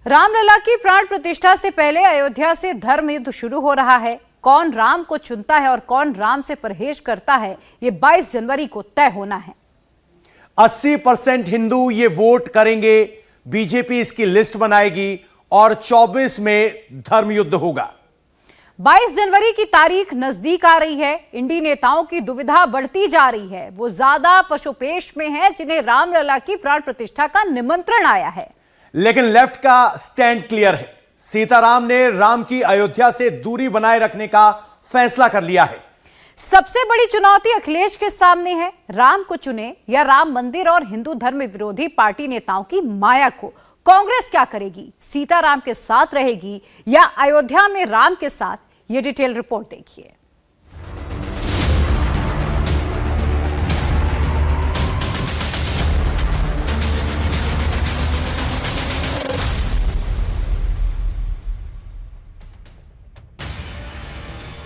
रामलला की प्राण प्रतिष्ठा से पहले अयोध्या से धर्म युद्ध शुरू हो रहा है। कौन राम को चुनता है और कौन राम से परहेज करता है, ये 22 जनवरी को तय होना है। 80% हिंदू ये वोट करेंगे। बीजेपी इसकी लिस्ट बनाएगी और 24 में धर्म युद्ध होगा। 22 जनवरी की तारीख नजदीक आ रही है। इंडी नेताओं की दुविधा बढ़ती जा रही है। वो ज्यादा पशुपेश में हैं जिन्हें रामलला की प्राण प्रतिष्ठा का निमंत्रण आया है। लेकिन लेफ्ट का स्टैंड क्लियर है। सीताराम ने राम की अयोध्या से दूरी बनाए रखने का फैसला कर लिया है। सबसे बड़ी चुनौती अखिलेश के सामने है। राम को चुने या राम मंदिर और हिंदू धर्म विरोधी पार्टी नेताओं की माया को कांग्रेस क्या करेगी? सीताराम के साथ रहेगी या अयोध्या में राम के साथ? ये डिटेल रिपोर्ट देखिए।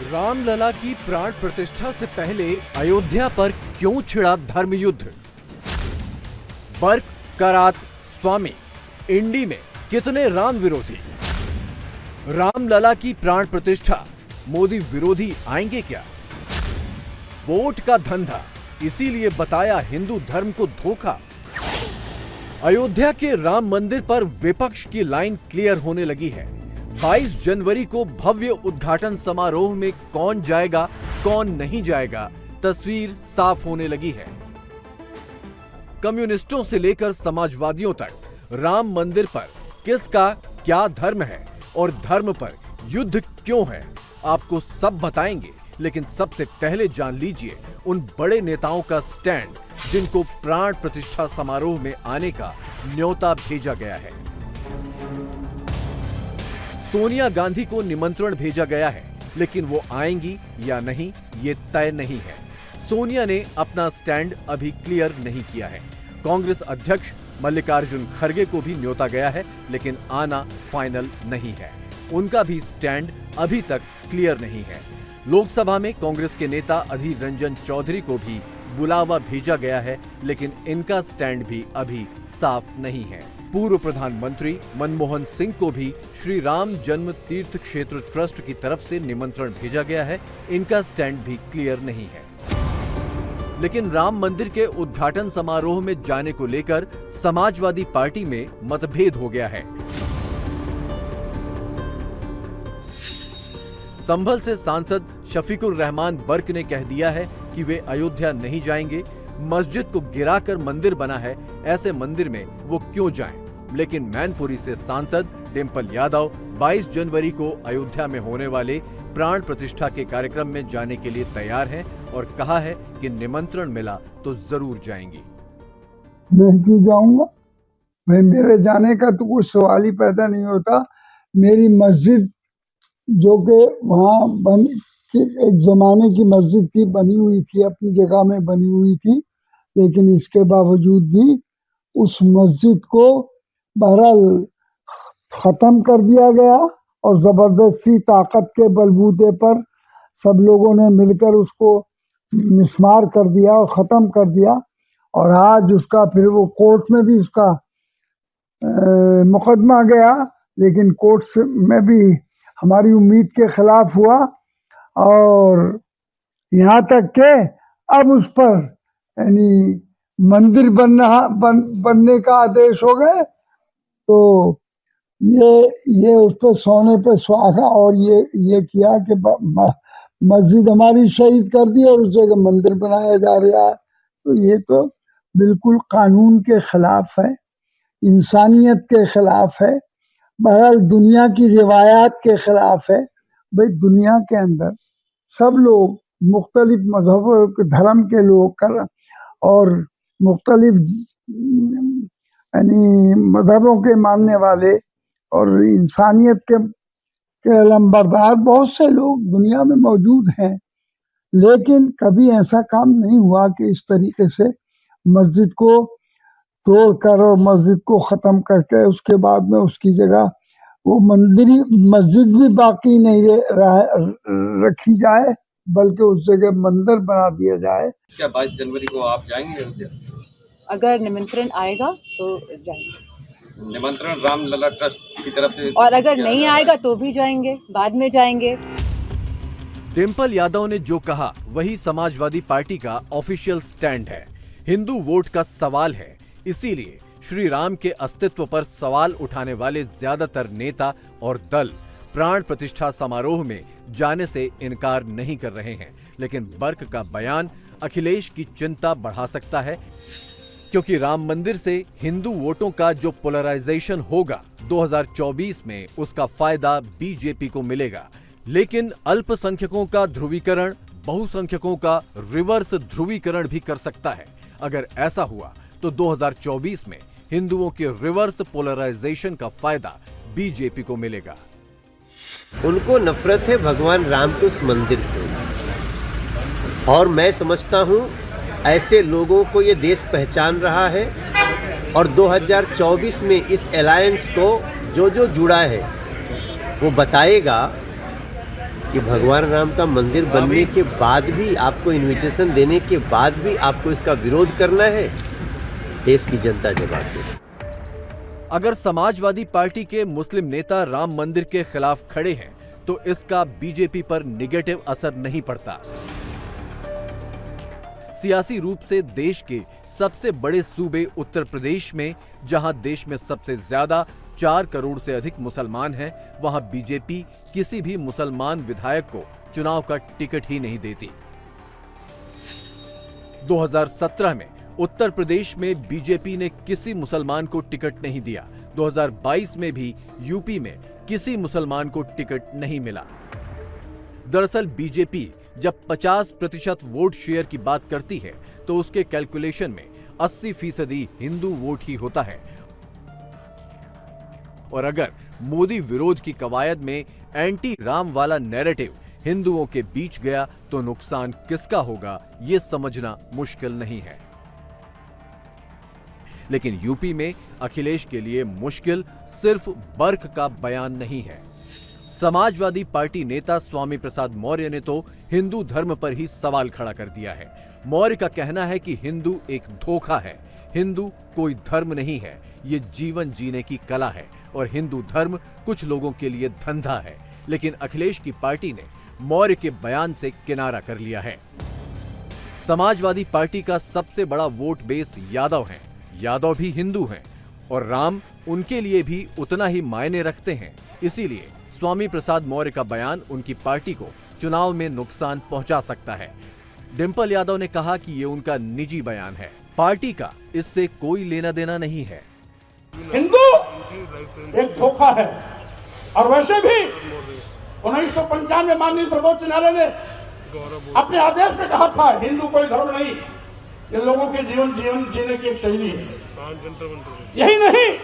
रामलला की प्राण प्रतिष्ठा से पहले अयोध्या पर क्यों छिड़ा धर्म युद्ध? बर्क, करात, स्वामी, इंडी में कितने राम विरोधी? रामलला की प्राण प्रतिष्ठा, मोदी विरोधी आएंगे क्या? वोट का धंधा, इसीलिए बताया हिंदू धर्म को धोखा। अयोध्या के राम मंदिर पर विपक्ष की लाइन क्लियर होने लगी है। 22 जनवरी को भव्य उद्घाटन समारोह में कौन जाएगा, कौन नहीं जाएगा, तस्वीर साफ होने लगी है। कम्युनिस्टों से लेकर समाजवादियों तक राम मंदिर पर किसका क्या धर्म है और धर्म पर युद्ध क्यों है, आपको सब बताएंगे। लेकिन सबसे पहले जान लीजिए उन बड़े नेताओं का स्टैंड जिनको प्राण प्रतिष्ठा समारोह में आने का न्योता भेजा गया है। सोनिया गांधी को निमंत्रण भेजा गया है, लेकिन वो आएंगी या नहीं ये तय नहीं है। सोनिया ने अपना स्टैंड अभी क्लियर नहीं किया है। कांग्रेस अध्यक्ष मल्लिकार्जुन खड़गे को भी न्योता गया है, लेकिन आना फाइनल नहीं है। उनका भी स्टैंड अभी तक क्लियर नहीं है। लोकसभा में कांग्रेस के नेता अधीर रंजन चौधरी को भी बुलावा भेजा गया है, लेकिन इनका स्टैंड भी अभी साफ नहीं है। पूर्व प्रधानमंत्री मनमोहन सिंह को भी श्री राम जन्म तीर्थ क्षेत्र ट्रस्ट की तरफ से निमंत्रण भेजा गया है। इनका स्टैंड भी क्लियर नहीं है। लेकिन राम मंदिर के उद्घाटन समारोह में जाने को लेकर समाजवादी पार्टी में मतभेद हो गया है। संभल से सांसद शफीकुर रहमान बर्क ने कह दिया है कि वे अयोध्या नहीं जाएंगे। मस्जिद को गिराकर मंदिर बना है, ऐसे मंदिर में वो क्यों जाएं? लेकिन मैनपुरी से सांसद डिंपल यादव 22 जनवरी को अयोध्या में होने वाले प्राण प्रतिष्ठा के कार्यक्रम में जाने के लिए तैयार हैं और कहा है कि निमंत्रण मिला तो जरूर जाएंगी। मैं क्यों जाऊंगा? मेरे जाने का तो कोई सवाल ही पैदा नहीं होता। मेरी मस्जिद जो कि वहाँ एक जमाने की मस्जिद थी, बनी हुई थी, अपनी जगह में बनी हुई थी, लेकिन इसके बावजूद भी उस मस्जिद को बहरहाल खत्म कर दिया गया और जबरदस्ती ताकत के बलबूते पर सब लोगों ने मिलकर उसको मिस्मार कर दिया और खत्म कर दिया। और आज उसका फिर वो कोर्ट में भी उसका मुकदमा गया, लेकिन कोर्ट में भी हमारी उम्मीद के खिलाफ हुआ और यहाँ तक के अब उस पर यानी मंदिर बनने का आदेश हो गए। तो ये उस पर सोने पे सुहागा और ये किया कि मस्जिद हमारी शहीद कर दी और उस जगह मंदिर बनाया जा रहा है। तो ये तो बिल्कुल कानून के खिलाफ है, इंसानियत के खिलाफ है, बहरहाल दुनिया की रिवायात के खिलाफ है। भाई दुनिया के अंदर सब लोग मुख्तलिफ मजहबों के धर्म के लोग कर और मुख्तलिफ यानी मजहबों के मानने वाले और इंसानियत के लंबरदार बहुत से लोग दुनिया में मौजूद हैं, लेकिन कभी ऐसा काम नहीं हुआ कि इस तरीके से मस्जिद को तोड़कर और मस्जिद को ख़त्म करके उसके बाद में उसकी जगह वो मस्जिद भी बाकी नहीं रखी जाए, बल्कि उस जगह मंदिर बना दिया जाए। क्या 22 जनवरी को आप जाएंगे अयोध्या? अगर निमंत्रण आएगा तो जाएंगे। निमंत्रण रामलला ट्रस्ट की तरफ से, और अगर नहीं आएगा तो भी जाएंगे, बाद में जाएंगे। डिम्पल यादव ने जो कहा वही समाजवादी पार्टी का ऑफिशियल स्टैंड है। हिंदू वोट का सवाल है, इसीलिए श्री राम के अस्तित्व पर सवाल उठाने वाले ज्यादातर नेता और दल प्राण प्रतिष्ठा समारोह में जाने से इनकार नहीं कर रहे हैं। लेकिन बर्क का बयान अखिलेश की चिंता बढ़ा सकता है, क्योंकि राम मंदिर से हिंदू वोटों का जो पोलराइजेशन होगा 2024 में, उसका फायदा बीजेपी को मिलेगा। लेकिन अल्पसंख्यकों का ध्रुवीकरण बहुसंख्यकों का रिवर्स ध्रुवीकरण भी कर सकता है। अगर ऐसा हुआ तो 2024 में हिंदुओं के रिवर्स पोलराइजेशन का फायदा बीजेपी को मिलेगा। उनको नफरत है भगवान राम के उस मंदिर से, और मैं समझता हूं ऐसे लोगों को ये देश पहचान रहा है, और 2024 में इस अलायंस को जो जो जुड़ा है वो बताएगा कि भगवान राम का मंदिर बनने के बाद भी, आपको इनविटेशन देने के बाद भी आपको इसका विरोध करना है। देश की जनता जवाब देगी। अगर समाजवादी पार्टी के मुस्लिम नेता राम मंदिर के खिलाफ खड़े हैं तो इसका बीजेपी पर निगेटिव असर नहीं पड़ता। सियासी रूप से देश के सबसे बड़े सूबे उत्तर प्रदेश में, जहां देश में सबसे ज्यादा 4 करोड़ से अधिक मुसलमान हैं, वहां बीजेपी किसी भी मुसलमान विधायक को चुनाव का टिकट ही नहीं देती। 2017 में उत्तर प्रदेश में बीजेपी ने किसी मुसलमान को टिकट नहीं दिया। 2022 में भी यूपी में किसी मुसलमान को टिकट नहीं मिला। दरअसल बीजेपी जब 50% वोट शेयर की बात करती है तो उसके कैलकुलेशन में 80% हिंदू वोट ही होता है। और अगर मोदी विरोध की कवायद में एंटी राम वाला नैरेटिव हिंदुओं के बीच गया तो नुकसान किसका होगा, ये समझना मुश्किल नहीं है। लेकिन यूपी में अखिलेश के लिए मुश्किल सिर्फ बर्क का बयान नहीं है। समाजवादी पार्टी नेता स्वामी प्रसाद मौर्य ने तो हिंदू धर्म पर ही सवाल खड़ा कर दिया है। मौर्य का कहना है कि हिंदू एक धोखा है, हिंदू कोई धर्म नहीं है, ये जीवन जीने की कला है, और हिंदू धर्म कुछ लोगों के लिए धंधा है। लेकिन अखिलेश की पार्टी ने मौर्य के बयान से किनारा कर लिया है। समाजवादी पार्टी का सबसे बड़ा वोट बेस यादव है, यादव भी हिंदू हैं, और राम उनके लिए भी उतना ही मायने रखते हैं। इसीलिए स्वामी प्रसाद मौर्य का बयान उनकी पार्टी को चुनाव में नुकसान पहुंचा सकता है। डिम्पल यादव ने कहा कि ये उनका निजी बयान है, पार्टी का इससे कोई लेना देना नहीं है। हिंदू एक धोखा है, और वैसे भी 1995 में माननीय सर्वोच्च न्यायालय ने अपने आदेश में कहा था हिंदू कोई धर्म नहीं, ये लोगों के जीवन जीने की एक शैली है। यही नहीं,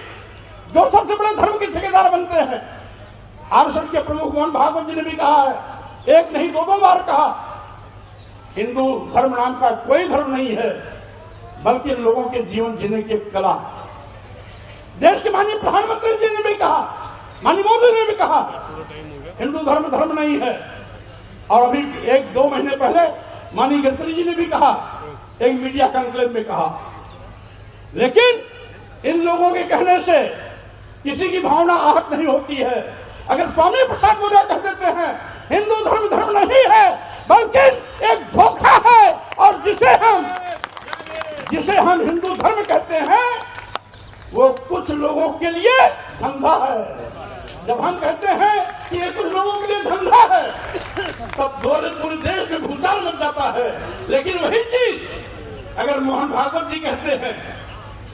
जो सबसे बड़े धर्म के ठेकेदार बनते हैं, आरएसएस के प्रमुख मोहन भागवत जी ने भी कहा है, एक नहीं 2 बार कहा, हिंदू धर्म नाम का कोई धर्म नहीं है, बल्कि लोगों के जीवन जीने की एक कला। देश के माननीय प्रधानमंत्री जी ने भी कहा, माननीय मोदी ने भी कहा, हिंदू धर्म नहीं है। और अभी 1-2 महीने पहले माननीय गडकरी जी ने भी कहा, एक मीडिया कॉन्क्लेव में कहा। लेकिन इन लोगों के कहने से किसी की भावना आहत नहीं होती है। अगर स्वामी प्रसाद मौर्य कह देते हैं हिंदू धर्म नहीं है, बल्कि एक धोखा है, और जिसे हम हिंदू धर्म कहते हैं वो कुछ लोगों के लिए धंधा है। जब हम कहते हैं कि ये कुछ लोगों के लिए धंधा है, तब पूरे देश में भूचाल लग जाता है। लेकिन वही चीज अगर मोहन भागवत जी कहते हैं,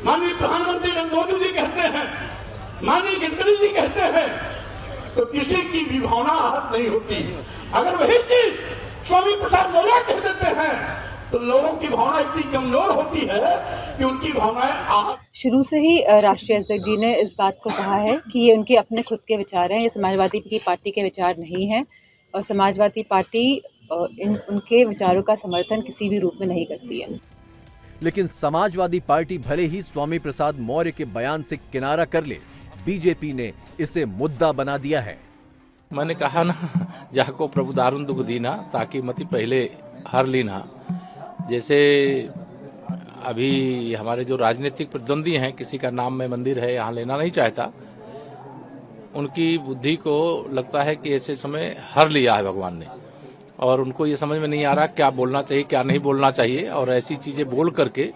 माननीय प्रधानमंत्री नरेंद्र मोदी जी कहते हैं, माननीय गडकरी जी कहते हैं, तो किसी की भी भावना आहत नहीं होती। अगर वही चीज स्वामी प्रसाद मौर्य कह देते हैं तो लोगों की भावना इतनी कमजोर होती है कि उनकी भावनाएं आहत। शुरू से ही राष्ट्रीय अध्यक्ष जी ने इस बात को कहा है कि ये उनके अपने खुद के विचार हैं, ये समाजवादी की पार्टी के विचार नहीं है, और समाजवादी पार्टी उनके विचारों का समर्थन किसी भी रूप में नहीं करती है। लेकिन समाजवादी पार्टी भले ही स्वामी प्रसाद मौर्य के बयान से किनारा कर ले, बीजेपी ने इसे मुद्दा बना दिया है। मैंने कहा ना, जाको प्रभु दारुण दुख दीना, ताकि मति पहले हर लीना। जैसे अभी हमारे जो राजनीतिक प्रतिद्वंदी हैं, किसी का नाम में मंदिर है यहाँ लेना नहीं चाहता, उनकी बुद्धि को लगता है कि ऐसे समय हर लिया है भगवान ने, और उनको ये समझ में नहीं आ रहा क्या बोलना चाहिए क्या नहीं बोलना चाहिए, और ऐसी चीजें बोल करके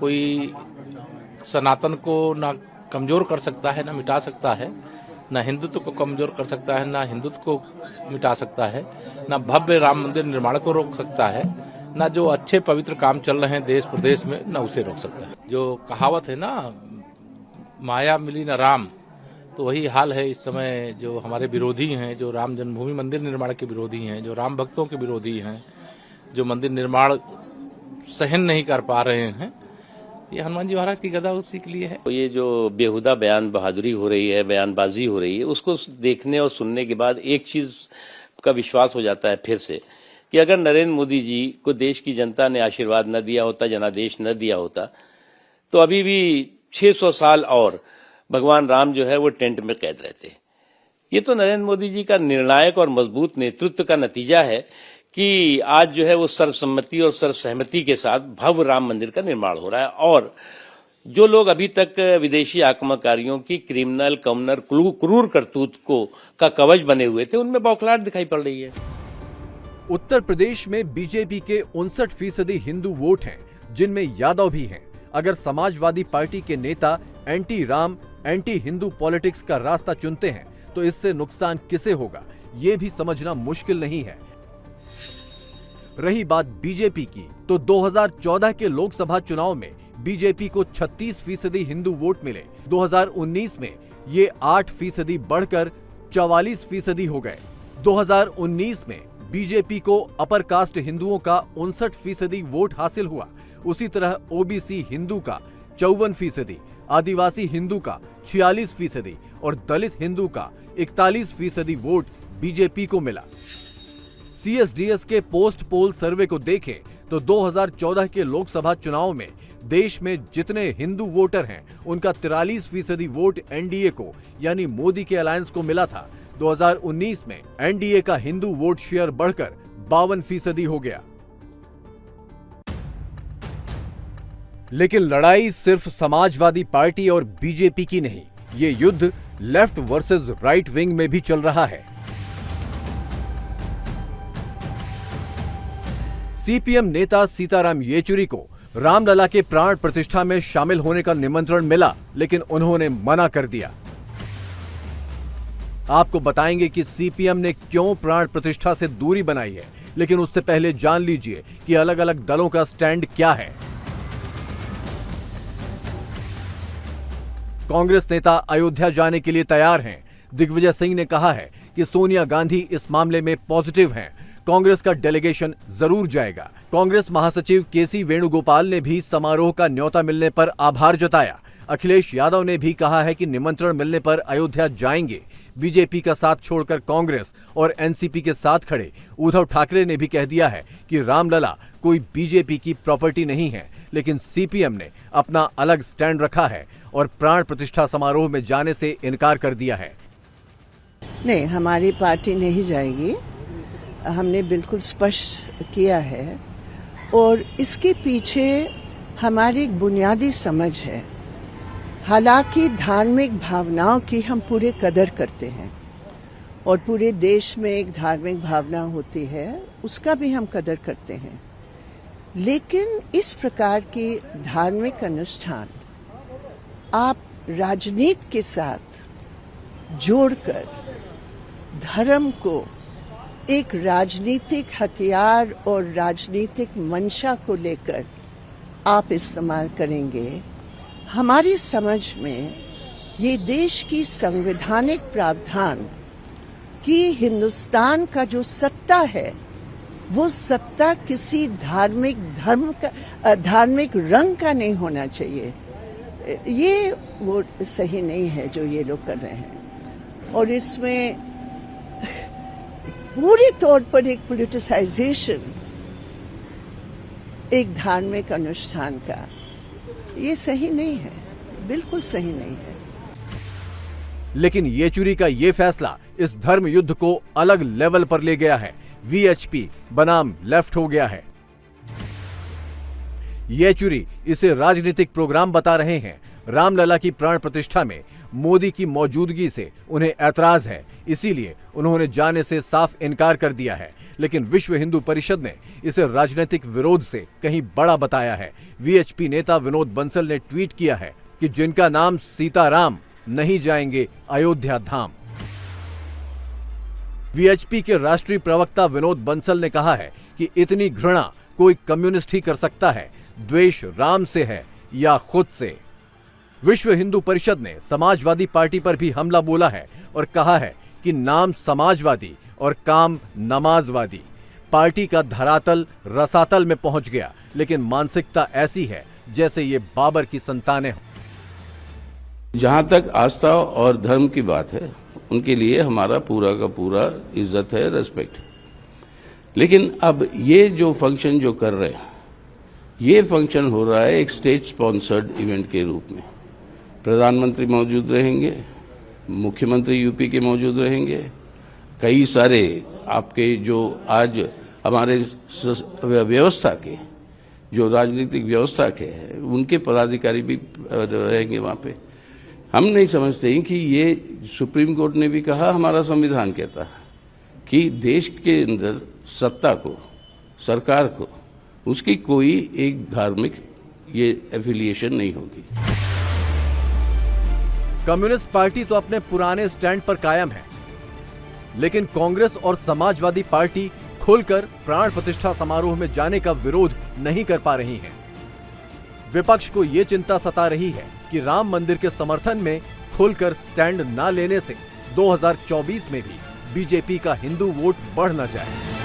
कोई सनातन को ना कमजोर कर सकता है, ना मिटा सकता है, ना हिंदुत्व को कमजोर कर सकता है, ना हिंदुत्व को मिटा सकता है, ना भव्य राम मंदिर निर्माण को रोक सकता है, ना जो अच्छे पवित्र काम चल रहे हैं देश प्रदेश में, ना उसे रोक सकता है। जो कहावत है ना, माया मिली न राम, तो वही हाल है इस समय। जो हमारे विरोधी हैं, जो राम जन्मभूमि मंदिर निर्माण के विरोधी हैं, जो राम भक्तों के विरोधी हैं, जो मंदिर निर्माण सहन नहीं कर पा रहे हैं, ये हनुमान जी महाराज की गदा उसी के लिए है। ये जो बेहुदा बयान बहादुरी हो रही है, बयानबाजी हो रही है, उसको देखने और सुनने के बाद एक चीज का विश्वास हो जाता है फिर से कि अगर नरेंद्र मोदी जी को देश की जनता ने आशीर्वाद न दिया होता, जनादेश न दिया होता, तो अभी भी 600 साल और भगवान राम जो है वो टेंट में कैद रहते। ये तो नरेंद्र मोदी जी का निर्णायक और मजबूत नेतृत्व का नतीजा है कि आज जो है वो सर्वसम्मति और सर्वसहमति के साथ भव्य राम मंदिर का निर्माण हो रहा है, और जो लोग अभी तक विदेशी आक्रमणकारियों की क्रिमिनल कम्युनल क्रूर करतूत को का कवच बने हुए थे, उनमें बौखलाहट दिखाई पड़ रही है। उत्तर प्रदेश में बीजेपी के 59% हिंदू वोट हैं, जिनमें यादव भी हैं। अगर समाजवादी पार्टी के नेता anti Ram, anti Hindu politics का रास्ता चुनते हैं तो इससे नुकसान किसे होगा, ये भी समझना मुश्किल नहीं है। रही बात बीजेपी की, तो 2014 के लोकसभा चुनाव में बीजेपी को 36% हिंदू वोट मिले। 2019 में ये 8% बढ़कर 44% हो गए। 2019 में बीजेपी को अपर कास्ट हिंदुओं का 59% वोट हासिल हुआ। उसी तरह ओबीसी हिंदू का 54%, आदिवासी हिंदू का 46% और दलित हिंदू का 41% वोट बीजेपी को मिला। सीएसडीएस के पोस्ट पोल सर्वे को देखें तो 2014 के लोकसभा चुनाव में देश में जितने हिंदू वोटर हैं उनका 43% वोट एनडीए को यानी मोदी के अलायंस को मिला था। 2019 में एनडीए का हिंदू वोट शेयर बढ़कर 52% हो गया। लेकिन लड़ाई सिर्फ समाजवादी पार्टी और बीजेपी की नहीं, ये युद्ध लेफ्ट वर्सेस राइट विंग में भी चल रहा है। सीपीएम नेता सीताराम येचुरी को रामलला के प्राण प्रतिष्ठा में शामिल होने का निमंत्रण मिला, लेकिन उन्होंने मना कर दिया। आपको बताएंगे कि सीपीएम ने क्यों प्राण प्रतिष्ठा से दूरी बनाई है, लेकिन उससे पहले जान लीजिए कि अलग अलग दलों का स्टैंड क्या है। कांग्रेस नेता अयोध्या जाने के लिए तैयार हैं। दिग्विजय सिंह ने कहा है कि सोनिया गांधी इस मामले में पॉजिटिव हैं। कांग्रेस का डेलीगेशन जरूर जाएगा। कांग्रेस महासचिव केसी वेणुगोपाल ने भी समारोह का न्योता मिलने पर आभार जताया। अखिलेश यादव ने भी कहा है कि निमंत्रण मिलने पर अयोध्या जाएंगे। बीजेपी का साथ छोड़कर कांग्रेस और एनसीपी के साथ खड़े उद्धव ठाकरे ने भी कह दिया है कि रामलला कोई बीजेपी की प्रॉपर्टी नहीं है, लेकिन सीपीएम ने अपना अलग स्टैंड रखा है और प्राण प्रतिष्ठा समारोह में जाने से इनकार कर दिया है। नहीं, हमारी पार्टी नहीं जाएगी, हमने बिल्कुल स्पष्ट किया है, और इसके पीछे हमारी एक बुनियादी समझ है। हालांकि धार्मिक भावनाओं की हम पूरे कदर करते हैं और पूरे देश में एक धार्मिक भावना होती है, उसका भी हम कदर करते हैं, लेकिन इस प्रकार की धार्मिक अनुष्ठान आप राजनीति के साथ जोड़कर धर्म को एक राजनीतिक हथियार और राजनीतिक मंशा को लेकर आप इस्तेमाल करेंगे, हमारी समझ में ये देश की संवैधानिक प्रावधान कि हिंदुस्तान का जो सत्ता है वो सत्ता किसी धार्मिक रंग का नहीं होना चाहिए। ये वो सही नहीं है जो ये लोग कर रहे हैं, और इसमें पूरी तौर पर एक पॉलिटिसाइजेशन एक धार्मिक अनुष्ठान का, ये सही नहीं है, बिल्कुल सही नहीं है। लेकिन येचुरी का ये फैसला इस धर्म युद्ध को अलग लेवल पर ले गया है। वीएचपी बनाम लेफ्ट हो गया है। येचुरी इसे राजनीतिक प्रोग्राम बता रहे हैं। रामलला की प्राण प्रतिष्ठा में मोदी की मौजूदगी से उन्हें ऐतराज है, इसीलिए उन्होंने जाने से साफ इनकार कर दिया है। लेकिन विश्व हिंदू परिषद ने इसे राजनीतिक विरोध से कहीं बड़ा बताया है। वीएचपी नेता विनोद बंसल ने ट्वीट किया है कि जिनका नाम सीताराम नहीं जाएंगे अयोध्या धाम। वीएचपी के राष्ट्रीय प्रवक्ता विनोद बंसल ने कहा है कि इतनी घृणा कोई कम्युनिस्ट ही कर सकता है। द्वेष राम से है या खुद से। विश्व हिंदू परिषद ने समाजवादी पार्टी पर भी हमला बोला है और कहा है कि नाम समाजवादी और काम नमाजवादी। पार्टी का धरातल रसातल में पहुंच गया, लेकिन मानसिकता ऐसी है जैसे ये बाबर की संतानें हों। जहां तक आस्था और धर्म की बात है, उनके लिए हमारा पूरा का पूरा इज्जत है, रेस्पेक्ट। लेकिन अब ये जो फंक्शन जो कर रहे हैं, ये फंक्शन हो रहा है एक स्टेट स्पॉन्सर्ड इवेंट के रूप में। प्रधानमंत्री मौजूद रहेंगे, मुख्यमंत्री यूपी के मौजूद रहेंगे, कई सारे आपके जो आज हमारे व्यवस्था के जो राजनीतिक व्यवस्था के हैं उनके पदाधिकारी भी रहेंगे वहाँ पे। हम नहीं समझते हैं कि ये सुप्रीम कोर्ट ने भी कहा, हमारा संविधान कहता है कि देश के अंदर सत्ता को, सरकार को, उसकी कोई एक धार्मिक ये एफिलिएशन नहीं होगी। कम्युनिस्ट पार्टी तो अपने पुराने स्टैंड पर कायम है, लेकिन कांग्रेस और समाजवादी पार्टी खुलकर प्राण प्रतिष्ठा समारोह में जाने का विरोध नहीं कर पा रही हैं। विपक्ष को यह चिंता सता रही है कि राम मंदिर के समर्थन में खुलकर स्टैंड न लेने से 2024 में भी बीजेपी का हिंदू वोट बढ़ न जाए।